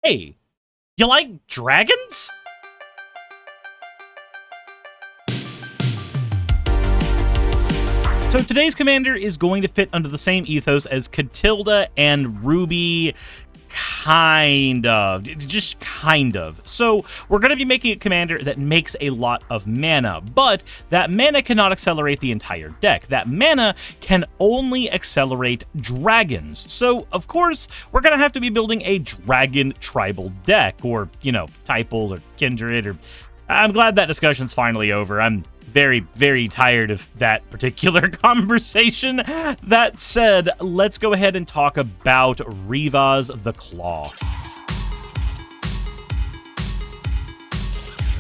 Hey, you like dragons? So today's commander is going to fit under the same ethos as Catilda and Ruby, just kind of. So we're going to be making a commander that makes a lot of mana, but that mana cannot accelerate the entire deck. That mana can only accelerate dragons. So, of course, we're going to have to be building a dragon tribal deck, or, Typal or Kindred, or... I'm glad that discussion's finally over. I'm very, very tired of that particular conversation. That said, let's go ahead and talk about Rivaz the Claw.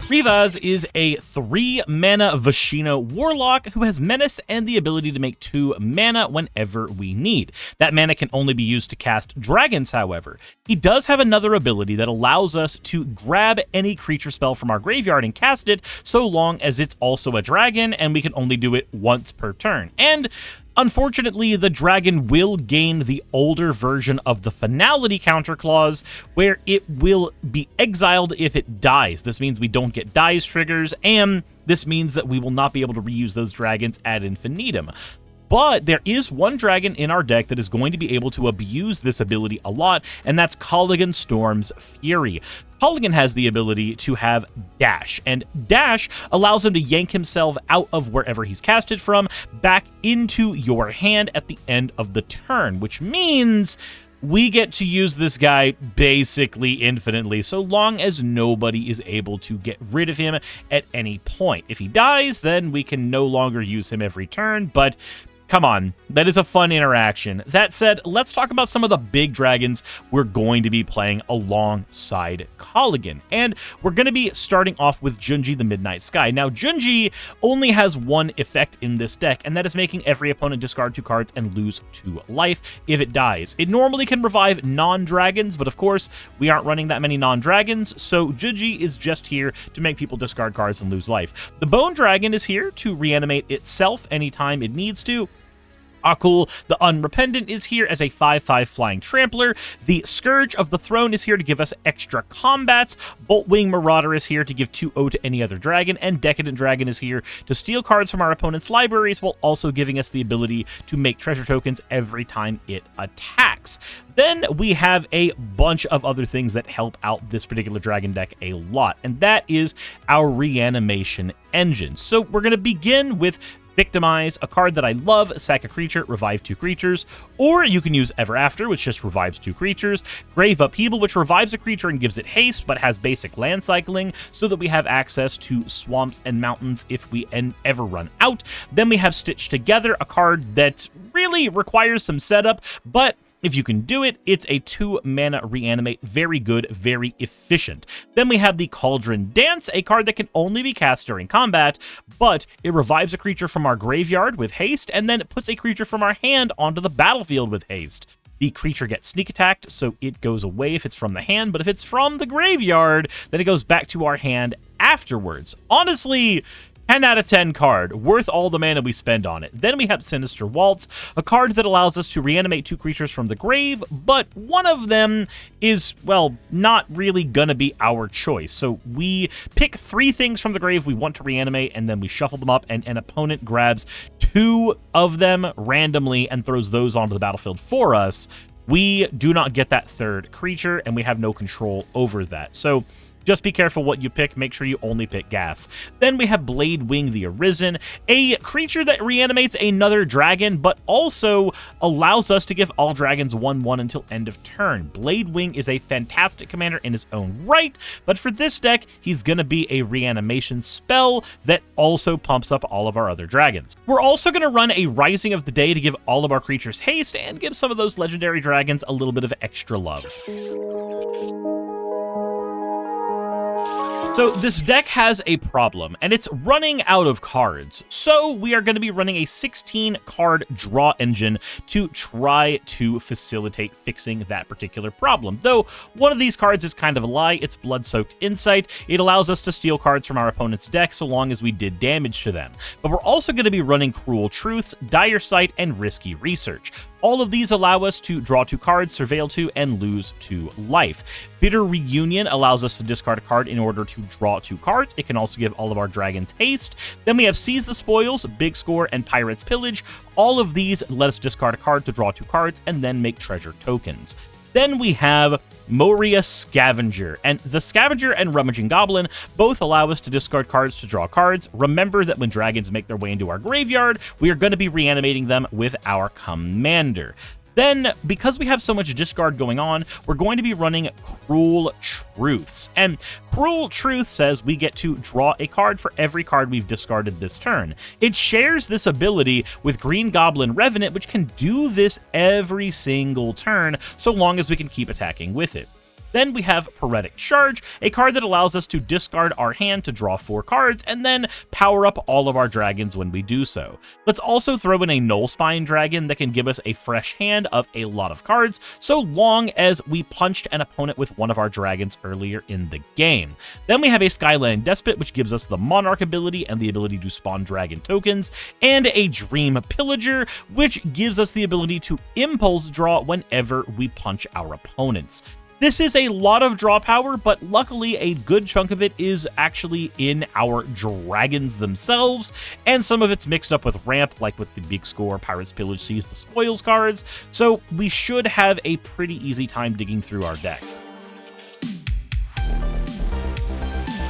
Rivaz is a 3-mana Vashino Warlock who has Menace and the ability to make 2 mana whenever we need. That mana can only be used to cast dragons, however. He does have another ability that allows us to grab any creature spell from our graveyard and cast it, so long as it's also a dragon, and we can only do it once per turn. And unfortunately, the dragon will gain the older version of the finality counter clause, where it will be exiled if it dies. This means we don't get dies triggers, and this means that we will not be able to reuse those dragons ad infinitum. But there is one dragon in our deck that is going to be able to abuse this ability a lot, and that's Kolaghan Storm's Fury. Kolaghan has the ability to have Dash, and Dash allows him to yank himself out of wherever he's casted from back into your hand at the end of the turn, which means we get to use this guy basically infinitely, so long as nobody is able to get rid of him at any point. If he dies, then we can no longer use him every turn, but come on, that is a fun interaction. That said, let's talk about some of the big dragons we're going to be playing alongside Kolaghan. And we're going to be starting off with Junji the Midnight Sky. Now, Junji only has one effect in this deck, and that is making every opponent discard 2 cards and lose 2 life if it dies. It normally can revive non-dragons, but of course, we aren't running that many non-dragons, so Junji is just here to make people discard cards and lose life. The Bone Dragon is here to reanimate itself anytime it needs to. Akul the Unrepentant is here as a 5/5 flying trampler. The Scourge of the Throne is here to give us extra combats. Boltwing Marauder is here to give 2/0 to any other dragon, and Decadent Dragon is here to steal cards from our opponent's libraries while also giving us the ability to make treasure tokens every time it attacks. Then we have a bunch of other things that help out this particular dragon deck a lot, and that is our Reanimation engine. So we're going to begin with Victimize, a card that I love. Sack a creature, revive 2 creatures. Or you can use Ever After, which just revives 2 creatures. Grave Upheaval, which revives a creature and gives it haste, but has basic land cycling, so that we have access to swamps and mountains if we ever run out. Then we have Stitch Together, a card that really requires some setup, but if you can do it, it's a 2-mana reanimate. Very good, very efficient. Then we have the Cauldron Dance, a card that can only be cast during combat, but it revives a creature from our graveyard with haste, and then it puts a creature from our hand onto the battlefield with haste. The creature gets sneak attacked, so it goes away if it's from the hand, but if it's from the graveyard, then it goes back to our hand afterwards. Honestly, 10 out of 10 card, worth all the mana we spend on it. Then we have Sinister Waltz, a card that allows us to reanimate 2 creatures from the grave, but one of them is, well, not really gonna be our choice. So we pick 3 things from the grave we want to reanimate, and then we shuffle them up, and an opponent grabs 2 of them randomly and throws those onto the battlefield for us. We do not get that 3rd creature, and we have no control over that. So just be careful what you pick. Make sure you only pick gas. Then we have Blade Wing the Arisen, a creature that reanimates another dragon, but also allows us to give all dragons 1/1 until end of turn. Blade Wing is a fantastic commander in his own right, but for this deck, he's going to be a reanimation spell that also pumps up all of our other dragons. We're also going to run a Rising of the Day to give all of our creatures haste and give some of those legendary dragons a little bit of extra love. So this deck has a problem, and it's running out of cards. So we are going to be running a 16-card draw engine to try to facilitate fixing that particular problem. Though one of these cards is kind of a lie. It's Blood-Soaked Insight. It allows us to steal cards from our opponent's deck so long as we did damage to them. But we're also going to be running Cruel Truths, Dire Sight, and Risky Research. All of these allow us to draw 2 cards, surveil 2, and lose 2 life. Bitter Reunion allows us to discard a card in order to draw 2 cards. It can also give all of our dragons haste. Then we have Seize the Spoils, Big Score, and Pirate's Pillage. All of these let us discard a card to draw 2 cards and then make treasure tokens. Then we have Moria Scavenger, and the Scavenger and Rummaging Goblin both allow us to discard cards to draw cards. Remember that when dragons make their way into our graveyard, we are going to be reanimating them with our commander. Then, because we have so much discard going on, we're going to be running Cruel Truths. And Cruel Truth says we get to draw a card for every card we've discarded this turn. It shares this ability with Green Goblin Revenant, which can do this every single turn, so long as we can keep attacking with it. Then we have Paretic Charge, a card that allows us to discard our hand to draw 4 cards, and then power up all of our dragons when we do so. Let's also throw in a Nullspine Dragon that can give us a fresh hand of a lot of cards, so long as we punched an opponent with one of our dragons earlier in the game. Then we have a Skyland Despot, which gives us the Monarch ability and the ability to spawn dragon tokens, and a Dream Pillager, which gives us the ability to impulse draw whenever we punch our opponents. This is a lot of draw power, but luckily a good chunk of it is actually in our dragons themselves, and some of it's mixed up with ramp, like with the Big Score, Pirate's Pillage, Seize the Spoils cards, so we should have a pretty easy time digging through our deck.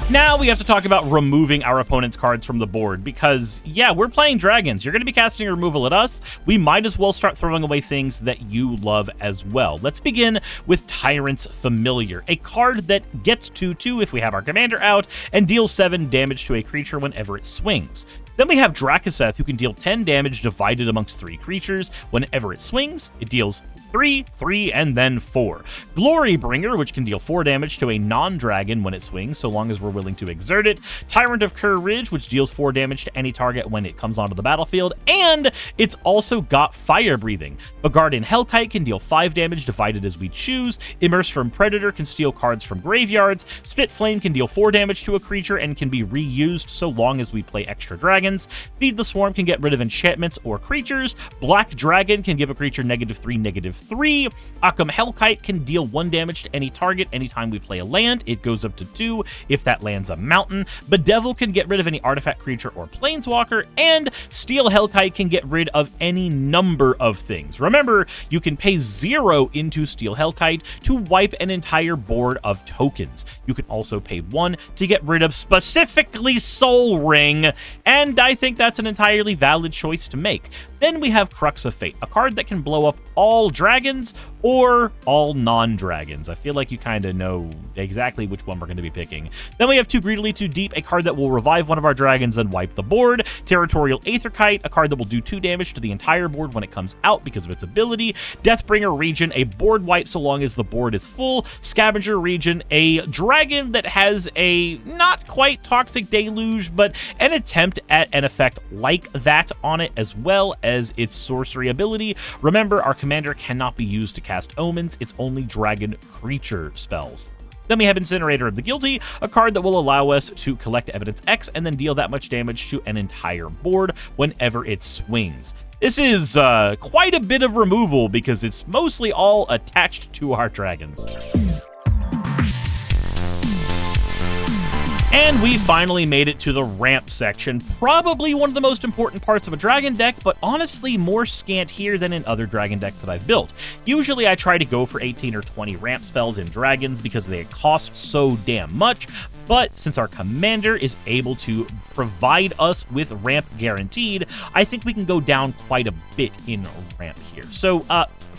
Now we have to talk about removing our opponent's cards from the board, because, yeah, we're playing dragons. You're going to be casting removal at us. We might as well start throwing away things that you love as well. Let's begin with Tyrant's Familiar, a card that gets 2/2 if we have our commander out, and deals 7 damage to a creature whenever it swings. Then we have Drakaseth, who can deal 10 damage divided amongst 3 creatures. Whenever it swings, it deals 3, 3, and then 4. Glorybringer, which can deal 4 damage to a non-dragon when it swings, so long as we're willing to exert it. Tyrant of Kerr Ridge, which deals 4 damage to any target when it comes onto the battlefield, and it's also got Fire Breathing. Begarden Hellkite can deal 5 damage divided as we choose. Immerse from Predator can steal cards from graveyards. Spit Flame can deal 4 damage to a creature and can be reused so long as we play extra dragons. Feed the Swarm can get rid of enchantments or creatures. Black Dragon can give a creature -3, -3. Occam Hellkite can deal 1 damage to any target anytime we play a land. It goes up to 2 if that land's a mountain. Bedevil can get rid of any artifact, creature, or planeswalker. And Steel Hellkite can get rid of any number of things. Remember, you can pay 0 into Steel Hellkite to wipe an entire board of tokens. You can also pay 1 to get rid of specifically Soul Ring, and I think that's an entirely valid choice to make. Then we have Crux of Fate, a card that can blow up all dragons or all non-dragons. I feel like you kind of know exactly which one we're going to be picking. Then we have Too Greedily Too Deep, a card that will revive one of our dragons and wipe the board. Territorial Aetherkite, a card that will do 2 damage to the entire board when it comes out because of its ability. Deathbringer Region, a board wipe so long as the board is full. Scavenger Region, a dragon that has a not quite Toxic Deluge, but an attempt at an effect like that on it, as well as its sorcery ability. Remember, our commander cannot be used to cast omens. It's only dragon creature spells. Then we have Incinerator of the Guilty, a card that will allow us to collect Evidence X and then deal that much damage to an entire board whenever it swings. This is quite a bit of removal because it's mostly all attached to our dragons. And we finally made it to the ramp section, probably one of the most important parts of a dragon deck, but honestly more scant here than in other dragon decks that I've built. Usually I try to go for 18 or 20 ramp spells in dragons because they cost so damn much, but since our commander is able to provide us with ramp guaranteed, I think we can go down quite a bit in ramp here. So,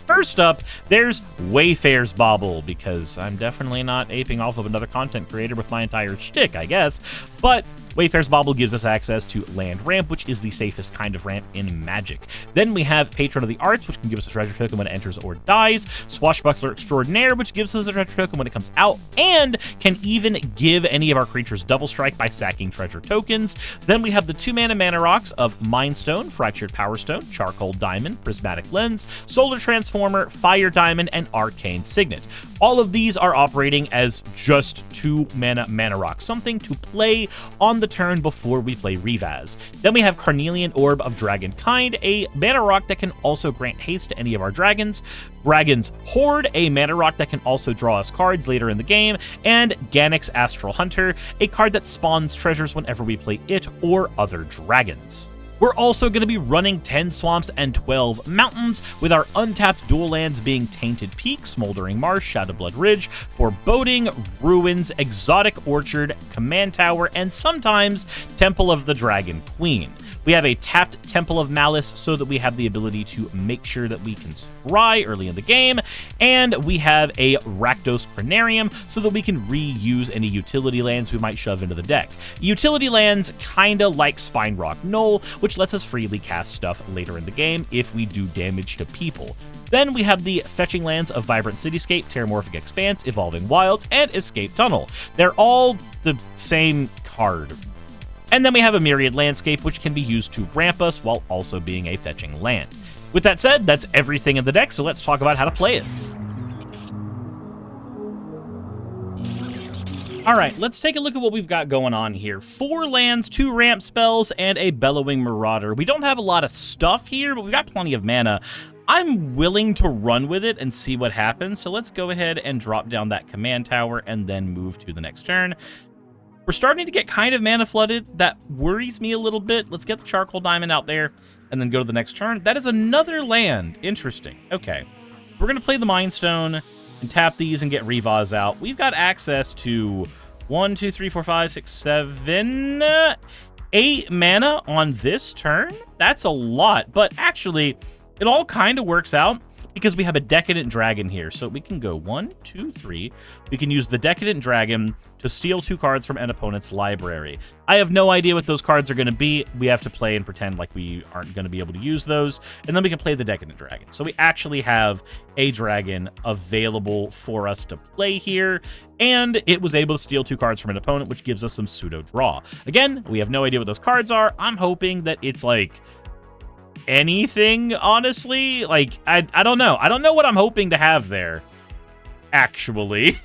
first up, there's Wayfarer's Bauble, because I'm definitely not aping off of another content creator with my entire shtick, I guess. But Wayfarer's Bauble gives us access to land ramp, which is the safest kind of ramp in Magic. Then we have Patron of the Arts, which can give us a treasure token when it enters or dies. Swashbuckler Extraordinaire, which gives us a treasure token when it comes out, and can even give any of our creatures double strike by sacking treasure tokens. Then we have the 2-mana mana rocks of Mind Stone, Fractured Power Stone, Charcoal Diamond, Prismatic Lens, Solar Transformer, Fire Diamond, and Arcane Signet. All of these are operating as just 2-mana mana rocks, something to play on the turn before we play Rivaz. Then we have Carnelian Orb of Dragonkind, a mana rock that can also grant haste to any of our dragons, Dragon's Horde, a mana rock that can also draw us cards later in the game, and Ganix Astral Hunter, a card that spawns treasures whenever we play it or other dragons. We're also going to be running 10 Swamps and 12 Mountains, with our untapped dual lands being Tainted Peak, Smoldering Marsh, Shadowblood Ridge, Foreboding, Ruins, Exotic Orchard, Command Tower, and sometimes Temple of the Dragon Queen. We have a tapped Temple of Malice so that we have the ability to make sure that we can scry early in the game, and we have a Rakdos Cranarium so that we can reuse any utility lands we might shove into the deck. Utility lands kinda like Spine Rock Knoll, which lets us freely cast stuff later in the game if we do damage to people. Then we have the fetching lands of Vibrant Cityscape, Terramorphic Expanse, Evolving Wilds, and Escape Tunnel. They're all the same card. And then we have a Myriad Landscape, which can be used to ramp us while also being a fetching land. With that said, that's everything in the deck, so let's talk about how to play it. Alright, let's take a look at what we've got going on here. 4 lands, 2 ramp spells, and a Bellowing Marauder. We don't have a lot of stuff here, but we've got plenty of mana. I'm willing to run with it and see what happens, so let's go ahead and drop down that Command Tower and then move to the next turn. We're starting to get kind of mana flooded. That worries me a little bit. Let's get the Charcoal Diamond out there and then go to the next turn. That is another land. Interesting. Okay. We're going to play the Mind Stone and tap these and get Rivaz out. We've got access to 1, 2, 3, 4, 5, 6, 7, 8 mana on this turn. That's a lot, but actually, it all kind of works out because we have a Decadent Dragon here. So we can go 1, 2, 3. We can use the Decadent Dragon to steal 2 cards from an opponent's library. I have no idea what those cards are going to be. We have to play and pretend like we aren't going to be able to use those. And then we can play the Decadent Dragon. So we actually have a dragon available for us to play here. And it was able to steal 2 cards from an opponent, which gives us some pseudo draw. Again, we have no idea what those cards are. I'm hoping that it's like anything, honestly. Like, I don't know. I don't know what I'm hoping to have there, actually.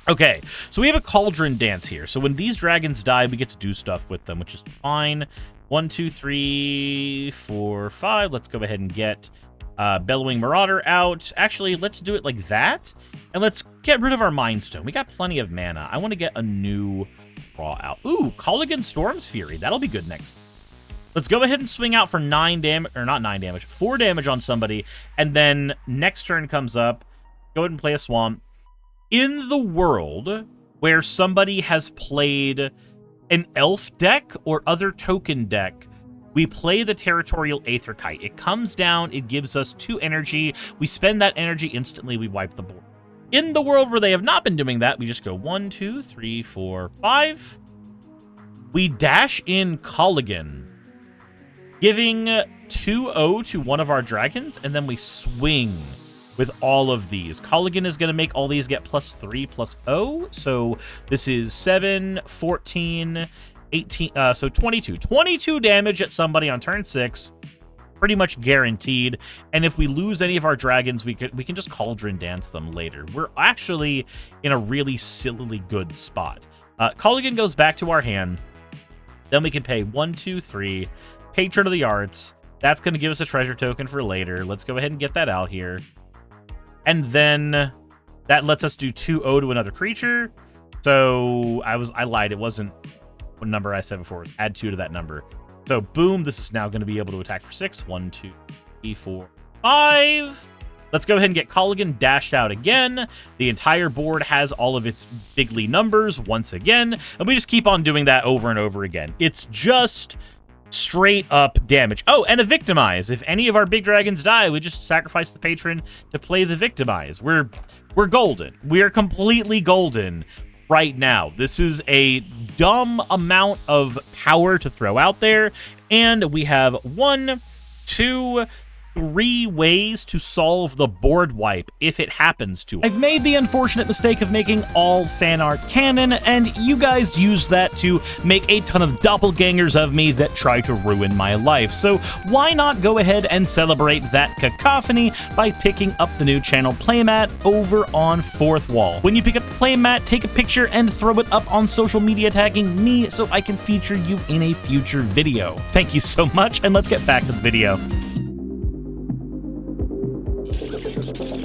Okay, so we have a Cauldron Dance here. So when these dragons die, we get to do stuff with them, which is fine. 1, 2, 3, 4, 5. Let's go ahead and get Bellowing Marauder out. Actually, let's do it like that. And let's get rid of our Mind Stone. We got plenty of mana. I want to get a new draw out. Ooh, Colligan Storm's Fury. That'll be good next. Let's go ahead and swing out for 9 damage, or not 9 damage, 4 damage on somebody. And then next turn comes up. Go ahead and play a Swamp. In the world where somebody has played an elf deck or other token deck, we play the Territorial Aetherkite. It comes down, it gives us 2 energy. We spend that energy instantly, we wipe the board. In the world where they have not been doing that, we just go 1, 2, 3, 4, 5. We dash in Colligan, giving 2-0 to one of our dragons, and then we swing with all of these. Colligan is going to make all these get +3/+0. So this is 7, 14, 18, so 22. 22 damage at somebody on turn 6. Pretty much guaranteed. And if we lose any of our dragons, we can just Cauldron Dance them later. We're actually in a really sillily good spot. Colligan goes back to our hand. Then we can pay 1, 2, 3. Patron of the Arts. That's going to give us a treasure token for later. Let's go ahead and get that out here. And then that lets us do 2-0 to another creature. So I lied. It wasn't what number I said before. Add 2 to that number. So boom, this is now going to be able to attack for 6. 1, 2, 3, 4, 5. Let's go ahead and get Colligan dashed out again. The entire board has all of its bigly numbers once again. And we just keep on doing that over and over again. It's just straight up damage. Oh, and a Victimize. If any of our big dragons die, we just sacrifice the patron to play the Victimize. We're golden. We are completely golden right now. This is a dumb amount of power to throw out there, and we have 1, 2, 3 ways to solve the board wipe if it happens to. I've made the unfortunate mistake of making all fan art canon, and you guys use that to make a ton of doppelgangers of me that try to ruin my life. So why not go ahead and celebrate that cacophony by picking up the new channel playmat over on 4th Wall. When you pick up the playmat, take a picture and throw it up on social media tagging me so I can feature you in a future video. Thank you so much, and let's get back to the video.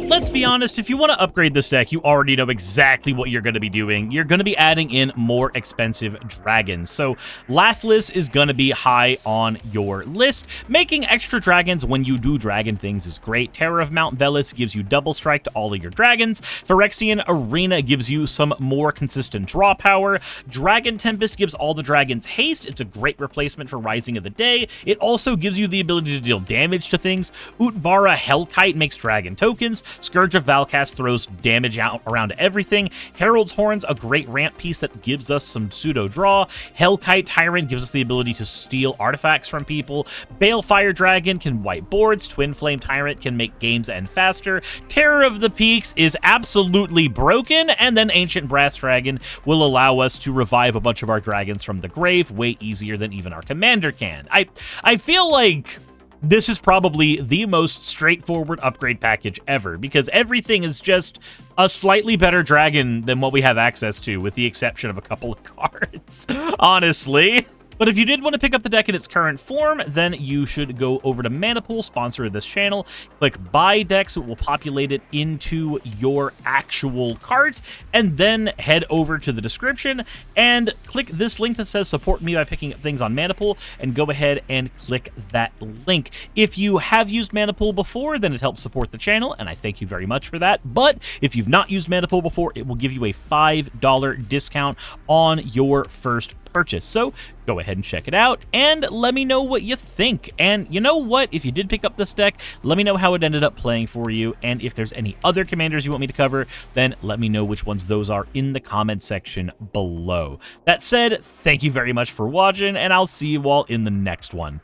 Let's be honest, if you want to upgrade this deck, you already know exactly what you're going to be doing. You're going to be adding in more expensive dragons. So Lathliss is going to be high on your list. Making extra dragons when you do dragon things is great. Terror of Mount Velis gives you double strike to all of your dragons. Phyrexian Arena gives you some more consistent draw power. Dragon Tempest gives all the dragons haste. It's a great replacement for Rising of the Day. It also gives you the ability to deal damage to things. Utvara Hellkite makes dragon tokens. Scourge of Valcast throws damage out around everything. Herald's Horns, a great ramp piece that gives us some pseudo draw. Hellkite Tyrant gives us the ability to steal artifacts from people. Balefire Dragon can wipe boards. Twin Flame Tyrant can make games end faster. Terror of the Peaks is absolutely broken, and then Ancient Brass Dragon will allow us to revive a bunch of our dragons from the grave way easier than even our commander can. I feel like this is probably the most straightforward upgrade package ever, because everything is just a slightly better dragon than what we have access to, with the exception of a couple of cards, honestly. But if you did want to pick up the deck in its current form, then you should go over to Manapool, sponsor of this channel, click Buy Decks, it will populate it into your actual cart, and then head over to the description and click this link that says Support Me by picking up things on Manapool, and go ahead and click that link. If you have used Manapool before, then it helps support the channel, and I thank you very much for that. But if you've not used Manapool before, it will give you a $5 discount on your first purchase. So go ahead and check it out and let me know what you think. And you know what? If you did pick up this deck, let me know how it ended up playing for you. And if there's any other commanders you want me to cover, then let me know which ones those are in the comment section below. That said, thank you very much for watching, and I'll see you all in the next one.